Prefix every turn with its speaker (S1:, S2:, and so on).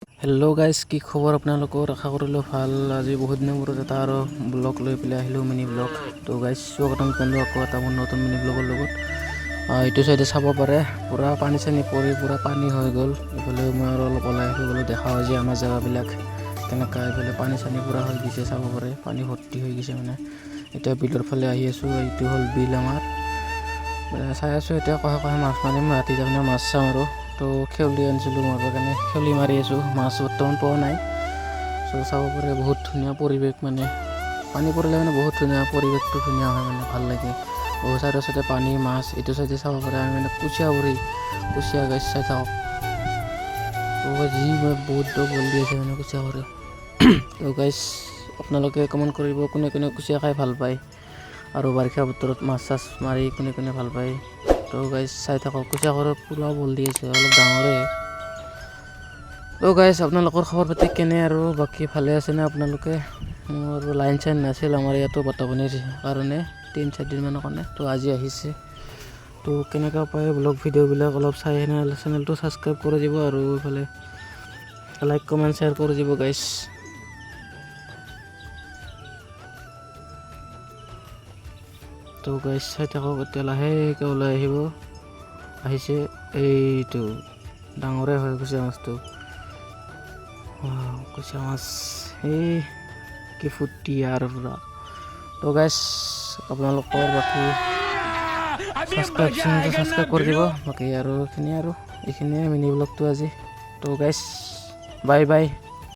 S1: Hello' guys, কি খবৰ আপোনালোকৰ? আশা কৰিলোঁ ভাল। আজি বহুত দিনৰ মূৰত এটা আৰু ব্লগ লৈ পেলাই আহিলোঁ, মিনি ব্লগ। তো গাইজ স্বাগতম জনালোঁ আকৌ এটা মোৰ নতুন মিনি ব্লগৰ লগত। এইটো চাইডে চাব পাৰে পূৰা পানী চানী পৰি পূৰা পানী হৈ গ'ল। এইফালে মই আৰু অলপ ওলাই আহি গ'লোঁ, দেখা হয় যে আমাৰ জেগাবিলাক তেনেকুৱা। এইফালে পানী চানী পূৰা হৈ গৈছে, চাব পাৰে পানী ভৰ্তি হৈ গৈছে মানে। এতিয়া বিলৰ ফালে আহি আছোঁ, এইটো হ'ল বিল আমাৰ। চাই আছোঁ এতিয়া কহে মাছ মাৰিম, ৰাতি তাৰমানে মাছ চাম আৰু। তো খেৱলি আনিছিলোঁ মাৰিবৰ কাৰণে, খেৱলি মাৰি আছোঁ, মাছ বৰ্তমান পোৱা নাই। চ' চাব পাৰে বহুত ধুনীয়া পৰিৱেশ মানে, পানী পৰিলে মানে বহুত ধুনীয়া পৰিৱেশটো ধুনীয়া হয় মানে, ভাল লাগে। বহুত চাইডে চাইডে পানী মাছ, এইটো চাইডে চাব পাৰে আমি মানে কুচিয়া উৰি, কুচিয়া গাছ চাই থাকক। যি মই বহুত বল দি আছে মানে কুচিয়া কৰি। তো গাইছ আপোনালোকে কমেণ্ট কৰিব কোনে কোনে কুচিয়া খাই ভাল পায়, আৰু বাৰিষা বতৰত মাছ চাছ মাৰি কোনে কোনে ভাল পায়। তো গাইছ চাই থাকক, কুচিয়া ঘৰত পূৰা বল দি আছে, অলপ ডাঙৰে। তো গাইছ আপোনালোকৰ খবৰ পাতি কেনে, আৰু বাকী ভালে আছেনে আপোনালোকে? মোৰ লাইন চাইন নাছিল আমাৰ ইয়াতো বৰ্তমানৰ কাৰণে 3-4 দিনমানৰ কাৰণে। তো আজি আহিছে। তো কেনেকুৱা পায় ব্লগ ভিডিঅ'বিলাক অলপ চাই কিনে চেনেলটো ছাবস্ক্ৰাইব কৰি দিব, আৰু এইফালে লাইক কমেণ্ট শ্বেয়াৰ কৰি দিব গাইছ। তো গাইছ চাই থাকক, এতিয়া লাহেকৈ ওলাই আহিছে। এইটো ডাঙৰে হয় কুচিয়া মাছটো, কুচিয়া মাছ এই কি ফুটি আৰু পূৰা। তো গাইছ আপোনালোকৰ বাকী ছাবস্ক্ৰাইব কৰি দিব। বাকী আৰু এইখিনিয়ে মিনি ব্লগটো আজি। তো গাইছ বাই বাই।